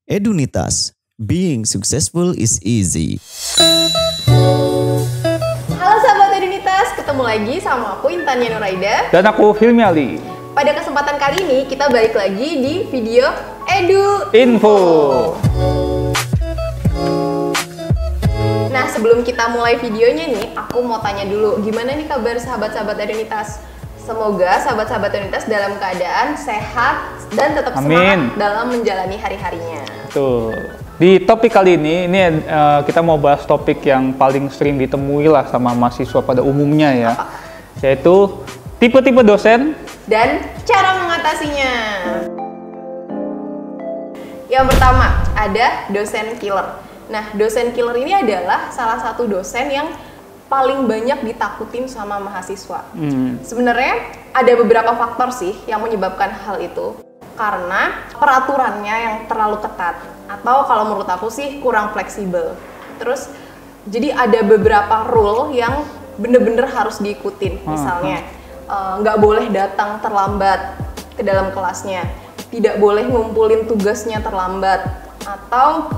Edunitas, being successful is easy. Halo sahabat Edunitas, ketemu lagi sama aku Intan Nuraida dan aku Hilmi Ali. Pada kesempatan kali ini kita balik lagi di video Edu Info. Nah, sebelum kita mulai videonya nih, aku mau tanya dulu, gimana nih kabar sahabat-sahabat Edunitas? Semoga sahabat-sahabat Edunitas dalam keadaan sehat dan tetap semangat dalam menjalani hari-harinya. Betul. Di topik kali ini kita mau bahas topik yang paling sering ditemui lah sama mahasiswa pada umumnya ya. Apa? Yaitu tipe-tipe dosen dan cara mengatasinya. Yang pertama, ada dosen killer. Nah, dosen killer ini adalah salah satu dosen yang paling banyak ditakutin sama mahasiswa. Sebenarnya ada beberapa faktor sih yang menyebabkan hal itu. Karena peraturannya yang terlalu ketat, atau kalau menurut aku sih kurang fleksibel. Terus jadi ada beberapa rule yang bener-bener harus diikutin. Misalnya nggak boleh datang terlambat ke dalam kelasnya, tidak boleh ngumpulin tugasnya terlambat, atau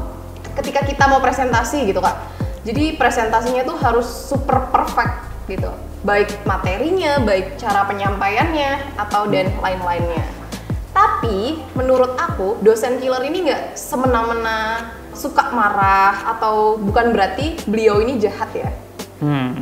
ketika kita mau presentasi gitu Kak, jadi presentasinya tuh harus super perfect gitu, baik materinya, baik cara penyampaiannya, atau dan lain-lainnya. Tapi menurut aku dosen killer ini nggak semena-mena suka marah, atau bukan berarti beliau ini jahat ya.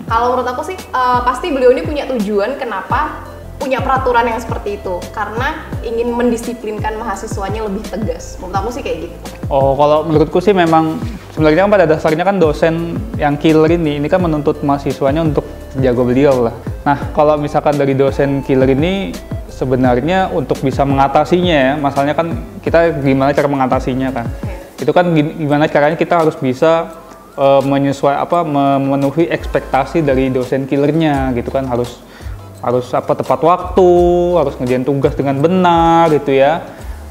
Kalau menurut aku sih pasti beliau ini punya tujuan kenapa punya peraturan yang seperti itu, karena ingin mendisiplinkan mahasiswanya lebih tegas. Menurut aku sih kayak gitu. Oh, kalau menurutku sih memang sebenarnya kan pada dasarnya kan dosen yang killer ini kan menuntut mahasiswanya untuk jago beliau lah. Nah, kalau misalkan dari dosen killer ini sebenarnya untuk bisa mengatasinya ya, masalahnya kan kita gimana cara mengatasinya kan. Itu kan gimana caranya kita harus bisa memenuhi ekspektasi dari dosen killernya gitu kan, harus tepat waktu, harus ngerjain tugas dengan benar gitu ya.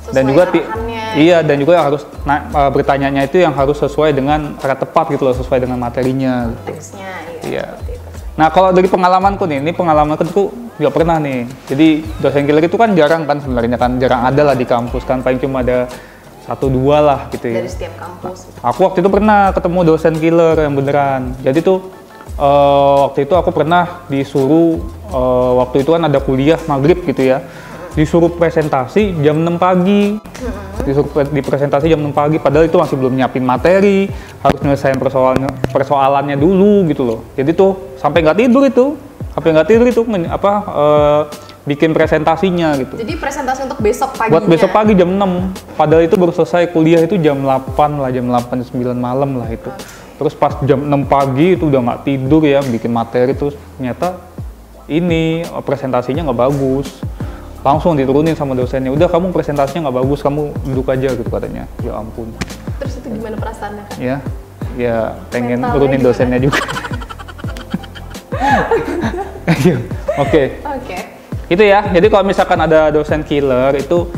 Dan juga dan juga harus bertanyanya itu yang harus sesuai dengan cara tepat gitu loh, sesuai dengan materinya gitu. Teksnya iya. Nah, kalau dari pengalamanku nih, ini pengalamanku tuh nggak pernah nih. Jadi dosen killer itu kan jarang kan sebenarnya kan, jarang ada lah di kampus kan, paling cuma ada 1-2 lah gitu ya. Dari setiap kampus. Aku waktu itu pernah ketemu dosen killer yang beneran. Jadi tuh waktu itu aku pernah disuruh, waktu itu kan ada kuliah maghrib gitu ya, disuruh presentasi jam 6 pagi. Disuruh dipresentasi jam 6 pagi, padahal itu masih belum nyiapin materi, harus nyelesain persoalannya dulu gitu loh. Jadi tuh sampai nggak tidur itu bikin presentasinya gitu. Jadi presentasi untuk besok paginya? Buat besok pagi jam 6, padahal itu baru selesai kuliah itu jam 8 lah, jam 8-9 malam lah itu. Terus pas jam 6 pagi itu udah nggak tidur ya, bikin materi, terus ternyata ini presentasinya nggak bagus. Langsung diturunin sama dosennya, udah kamu presentasinya nggak bagus, kamu duduk aja gitu katanya. Ya ampun. Terus itu gimana perasaannya Kak? Ya pengen turunin dosennya juga. Oke. Itu ya, jadi kalau misalkan ada dosen killer itu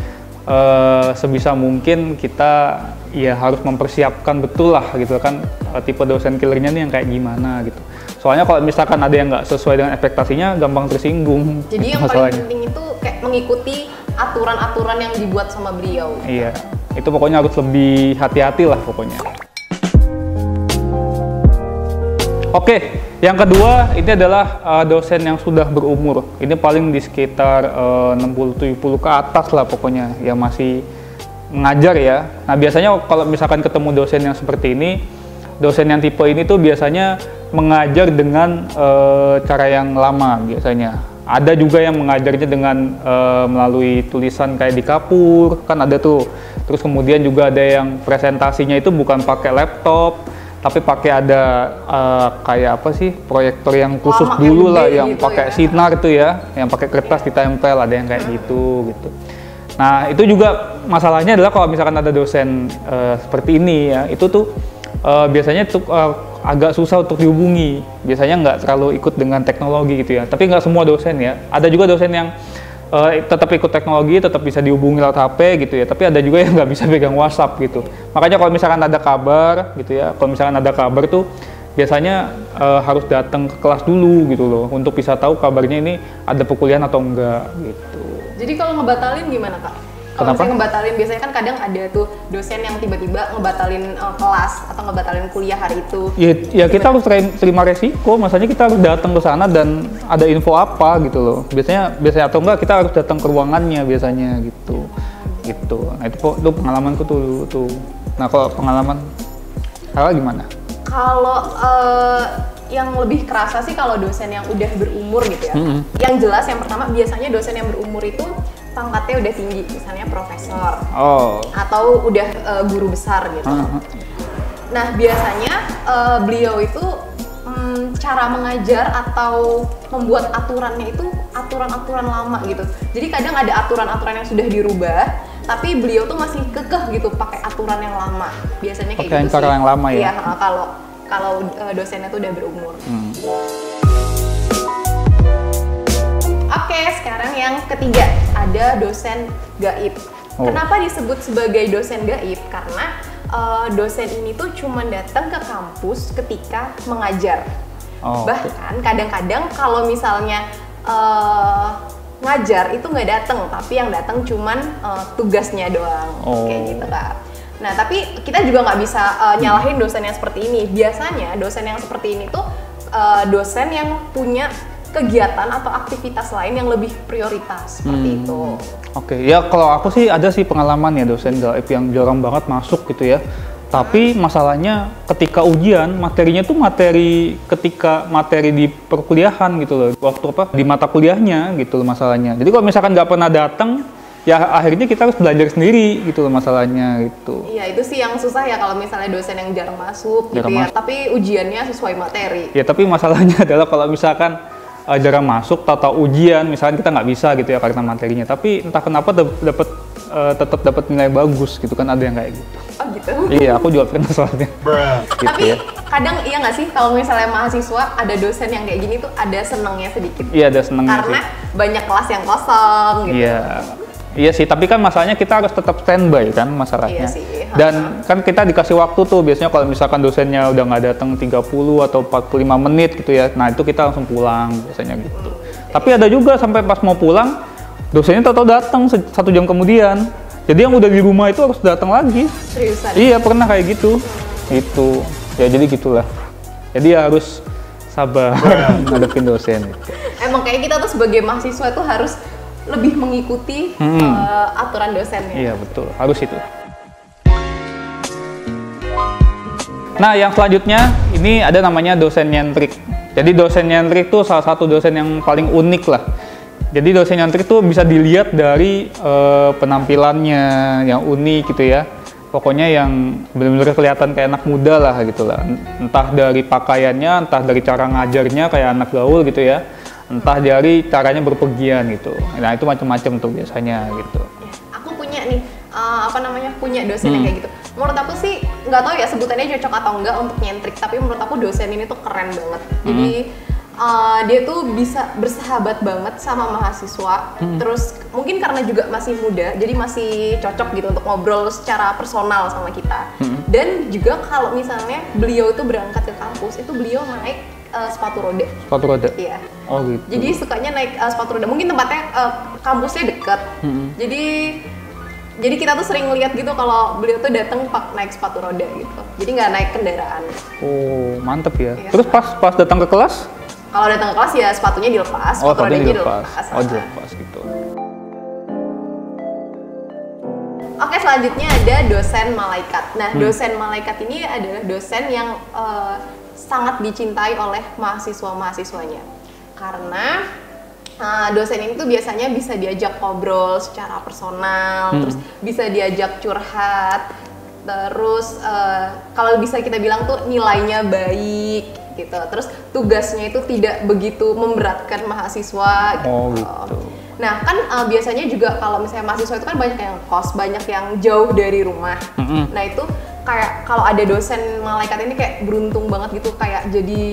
sebisa mungkin kita ya harus mempersiapkan betul lah gitu kan, tipe dosen killernya nih yang kayak gimana gitu. Soalnya kalau misalkan ada yang nggak sesuai dengan ekspektasinya, gampang tersinggung. Jadi yang paling penting itu kayak mengikuti aturan-aturan yang dibuat sama beliau. Iya, itu pokoknya harus lebih hati-hati lah pokoknya. Oke, yang kedua ini adalah dosen yang sudah berumur. Ini paling di sekitar 60-70 ke atas lah pokoknya, yang masih ngajar ya. Nah, biasanya kalau misalkan ketemu dosen yang seperti ini, dosen yang tipe ini tuh biasanya mengajar dengan cara yang lama biasanya. Ada juga yang mengajarnya dengan melalui tulisan kayak di kapur, kan ada tuh. Terus kemudian juga ada yang presentasinya itu bukan pakai laptop, tapi pakai ada kayak apa sih, proyektor yang khusus lama, dulu lah, yang gitu pakai sinar tuh ya, yang pakai kertas ditempel, ada yang kayak gitu. Nah, itu juga masalahnya adalah kalau misalkan ada dosen seperti ini ya, itu tuh biasanya tuh agak susah untuk dihubungi. Biasanya nggak terlalu ikut dengan teknologi gitu ya. Tapi nggak semua dosen ya. Ada juga dosen yang tetap ikut teknologi, tetap bisa dihubungi lewat HP gitu ya. Tapi ada juga yang nggak bisa pegang WhatsApp gitu. Makanya kalau misalkan ada kabar gitu ya, kalau misalkan ada kabar tuh biasanya harus datang ke kelas dulu gitu loh, untuk bisa tahu kabarnya ini ada perkuliahan atau enggak gitu. Jadi kalau ngebatalin gimana Kak? Kalau misalnya ngebatalin, biasanya kan kadang ada tuh dosen yang tiba-tiba ngebatalin kelas atau ngebatalin kuliah hari itu. Ya kita harus terima resiko, maksudnya kita harus datang ke sana dan ada info apa gitu loh. Biasanya atau enggak kita harus datang ke ruangannya biasanya gitu. Nah itu pengalamanku tuh. Nah kalau pengalaman Hara gimana? Kalau yang lebih kerasa sih kalau dosen yang udah berumur gitu ya. Yang jelas yang pertama biasanya dosen yang berumur itu pangkatnya udah tinggi, misalnya profesor atau udah guru besar gitu. Nah biasanya beliau itu cara mengajar atau membuat aturannya itu aturan-aturan lama gitu. Jadi kadang ada aturan-aturan yang sudah dirubah, tapi beliau tuh masih kekeh gitu pakai aturan yang lama. Biasanya kayak gitu sih. Cara yang lama ya? Iya, kalau dosennya tuh udah berumur. Oke, sekarang yang ketiga ada dosen gaib. Kenapa disebut sebagai dosen gaib? Karena dosen ini tuh cuma datang ke kampus ketika mengajar. Bahkan kadang-kadang kalau misalnya ngajar itu nggak datang, tapi yang datang cuman tugasnya doang, kayak gitu Kak. Nah tapi kita juga nggak bisa nyalahin dosen yang seperti ini. Biasanya dosen yang seperti ini tuh dosen yang punya kegiatan atau aktivitas lain yang lebih prioritas seperti itu. Oke, ya kalau aku sih ada sih pengalaman ya dosen gaib yang jarang banget masuk gitu ya. Tapi masalahnya ketika ujian materinya tuh materi di perkuliahan gitu loh. Waktu di mata kuliahnya gitu loh masalahnya. Jadi kalau misalkan nggak pernah datang, ya akhirnya kita harus belajar sendiri gitu loh masalahnya gitu. Iya itu sih yang susah ya kalau misalnya dosen yang jarang masuk gitu ya. Tapi ujiannya sesuai materi. Ya tapi masalahnya adalah kalau misalkan jarang masuk, tahu ujian, misalkan kita nggak bisa gitu ya karena materinya, tapi entah kenapa tetap dapat nilai bagus gitu kan, ada yang kayak gitu. Oh gitu? Iya, aku juga pernah soalnya. Gitu tapi ya. Kadang iya nggak sih kalau misalnya mahasiswa ada dosen yang kayak gini tuh ada senengnya sedikit. Iya ada senengnya karena banyak kelas yang kosong gitu. Iya sih, tapi kan masalahnya kita harus tetap standby kan masalahnya. Iya sih. Dan kan kita dikasih waktu tuh, biasanya kalau misalkan dosennya udah nggak datang 30 atau 45 menit gitu ya, nah itu kita langsung pulang biasanya gitu. Tapi ada juga sampai pas mau pulang, dosennya tahu-tahu datang 1 jam kemudian. Jadi yang udah di rumah itu harus datang lagi. Seriusan? Iya, pernah kayak gitu. Itu. Ya jadi gitulah. Jadi ya harus sabar ngadepin dosen. Gitu. Emang kayak kita tuh sebagai mahasiswa tuh harus lebih mengikuti aturan dosennya. Iya betul, harus itu. Nah yang selanjutnya ini ada namanya dosen nyentrik. Jadi dosen nyentrik tuh salah satu dosen yang paling unik lah. Jadi dosen nyentrik tuh bisa dilihat dari penampilannya yang unik gitu ya. Pokoknya yang benar-benar kelihatan kayak anak muda lah gitu lah. Entah dari pakaiannya, entah dari cara ngajarnya kayak anak gaul gitu ya. Entah dari caranya berpergian gitu. Nah itu macam-macam tuh biasanya gitu. Aku punya nih, punya dosen yang kayak gitu. Menurut aku sih, nggak tahu ya sebutannya cocok atau enggak untuk nyentrik, tapi menurut aku dosen ini tuh keren banget. Jadi dia tuh bisa bersahabat banget sama mahasiswa. Terus mungkin karena juga masih muda, jadi masih cocok gitu untuk ngobrol secara personal sama kita. Dan juga kalau misalnya beliau itu berangkat ke kampus, itu beliau naik sepatu roda. Sepatu roda? Iya. Oh gitu. Jadi sukanya naik sepatu roda. Mungkin tempatnya kampusnya dekat. Jadi kita tuh sering lihat gitu kalau beliau tuh datang naik sepatu roda gitu. Jadi nggak naik kendaraan. Oh mantep ya. Iya, terus pas datang ke kelas? Kalau datang ke kelas ya sepatunya dilepas, sepatu rodanya dilepas. Oh dilepas gitu. Oke, selanjutnya ada dosen malaikat. Nah, dosen malaikat ini adalah dosen yang sangat dicintai oleh mahasiswa-mahasiswanya. Karena dosen ini tuh biasanya bisa diajak ngobrol secara personal, terus bisa diajak curhat, terus kalau bisa kita bilang tuh nilainya baik gitu. Terus tugasnya itu tidak begitu memberatkan mahasiswa gitu. Oh gitu. Nah kan biasanya juga kalau misalnya mahasiswa itu kan banyak yang kos, banyak yang jauh dari rumah. Nah itu kayak kalau ada dosen malaikat ini kayak beruntung banget gitu, kayak jadi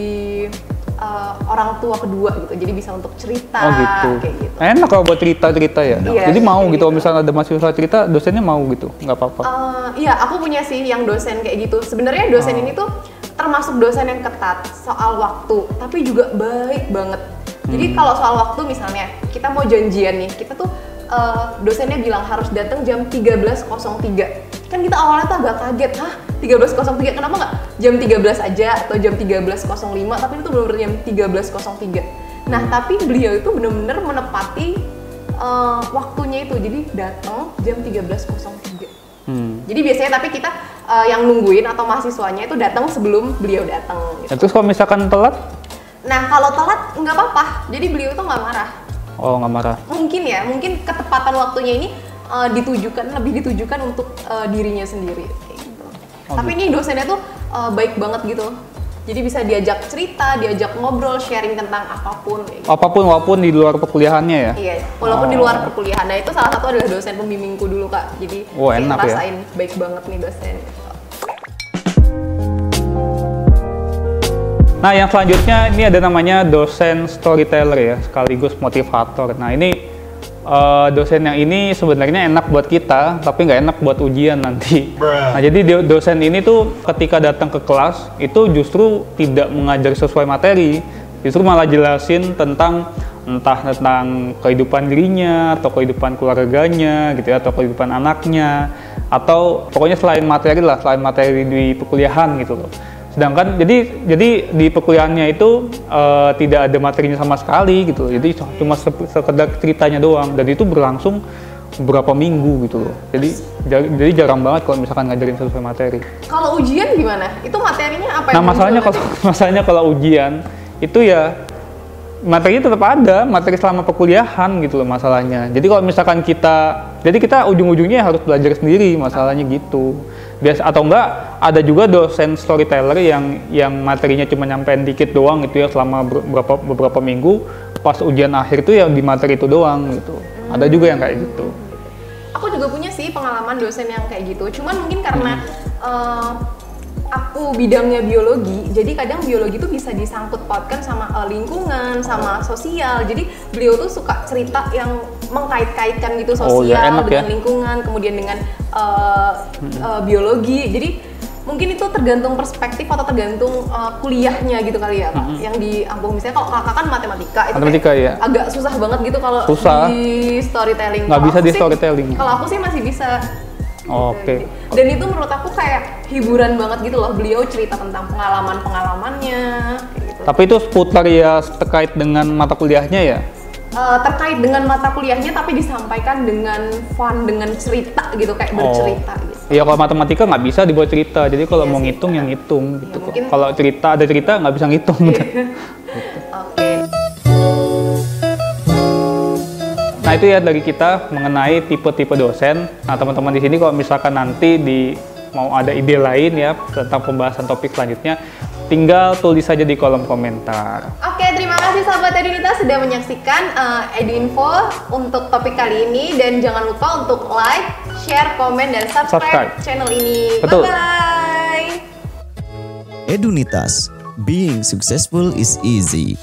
orang tua kedua gitu, jadi bisa untuk cerita. Oh gitu. Kayak gitu. Enak kalau buat cerita ya. Iya, jadi mau gitu, gitu. misalnya ada mahasiswa cerita, dosennya mau gitu, nggak apa-apa. Iya, aku punya sih yang dosen kayak gitu. Sebenarnya dosen ini tuh termasuk dosen yang ketat soal waktu, tapi juga baik banget. Jadi kalau soal waktu misalnya kita mau janjian nih, kita tuh dosennya bilang harus datang jam 13.03. Kan kita awalnya tuh agak kaget, hah 13.03 kenapa nggak jam 13 aja atau jam 13.05, tapi itu benar-benar jam 13.03. Nah tapi beliau itu benar-benar menepati waktunya itu, jadi datang jam 13.03. Jadi biasanya tapi kita yang nungguin atau mahasiswanya itu datang sebelum beliau datang. Gitu. Terus kalau misalkan telat? Nah kalau telat nggak apa-apa, jadi beliau itu nggak marah. Oh nggak marah? Mungkin Ketepatan waktunya ini lebih ditujukan untuk dirinya sendiri. Gitu. Tapi ini dosennya tuh baik banget gitu. Jadi bisa diajak cerita, diajak ngobrol, sharing tentang apapun. Gitu. Walaupun di luar perkuliahannya ya? Iya, walaupun di luar perkuliahan. Nah itu salah satu adalah dosen pembimbingku dulu Kak. Jadi enak rasain ya? baik banget nih dosen. Nah yang selanjutnya ini ada namanya dosen storyteller ya, sekaligus motivator. Nah ini dosen yang ini sebenarnya enak buat kita, tapi nggak enak buat ujian nanti. Nah jadi dosen ini tuh ketika datang ke kelas itu justru tidak mengajar sesuai materi, justru malah jelasin tentang entah tentang kehidupan dirinya atau kehidupan keluarganya gitu ya, atau kehidupan anaknya, atau pokoknya selain materi di perkuliahan gitu loh. Sedangkan jadi di perkuliahannya itu tidak ada materinya sama sekali gitu, jadi cuma sekedar ceritanya doang, dan itu berlangsung beberapa minggu gitu loh. Jadi jarang banget kalau misalkan ngajarin sesuai materi. Kalau ujian gimana? Itu materinya apa? Nah masalahnya kalau ujian itu ya materinya tetap ada, materi selama perkuliahan gitu loh masalahnya. Jadi kalau misalkan kita ujung-ujungnya harus belajar sendiri, masalahnya gitu. Biasa atau enggak ada juga dosen storyteller yang materinya cuma nyampein dikit doang gitu ya selama beberapa minggu, pas ujian akhir itu ya di materi itu doang gitu. Ada juga yang kayak gitu. Aku juga punya sih pengalaman dosen yang kayak gitu. Cuman mungkin karena aku bidangnya biologi, jadi kadang biologi itu bisa disangkut pautkan sama lingkungan, sama sosial. Jadi beliau tuh suka cerita yang mengkait-kaitkan gitu sosial dengan lingkungan, kemudian dengan biologi. Jadi mungkin itu tergantung perspektif atau tergantung kuliahnya gitu kali ya Kak. Yang di aku misalnya kalau kakak kan matematika itu ya. agak susah banget gitu kalau di storytelling. Nggak bisa di storytelling. Kalau aku sih masih bisa. Oke. Dan itu menurut aku kayak hiburan banget gitu loh, beliau cerita tentang pengalamannya. Gitu. Tapi itu seputar ya terkait dengan mata kuliahnya ya? Terkait dengan mata kuliahnya tapi disampaikan dengan fun, dengan cerita gitu, kayak bercerita gitu. Iya kalau matematika nggak bisa dibuat cerita, jadi kalau mau ngitung yang ngitung gitu. Ya, kalau ada cerita nggak bisa ngitung. Gitu. Oke. Nah itu ya dari kita mengenai tipe-tipe dosen. Nah teman-teman di sini kalau misalkan nanti mau ada ide lain ya tentang pembahasan topik selanjutnya, tinggal tulis saja di kolom komentar. Oke, terima kasih sahabat Edunita sudah menyaksikan Edunfo untuk topik kali ini, dan jangan lupa untuk like, share, komen, dan subscribe channel ini. Betul. Bye-bye. Edunitas, being successful is easy.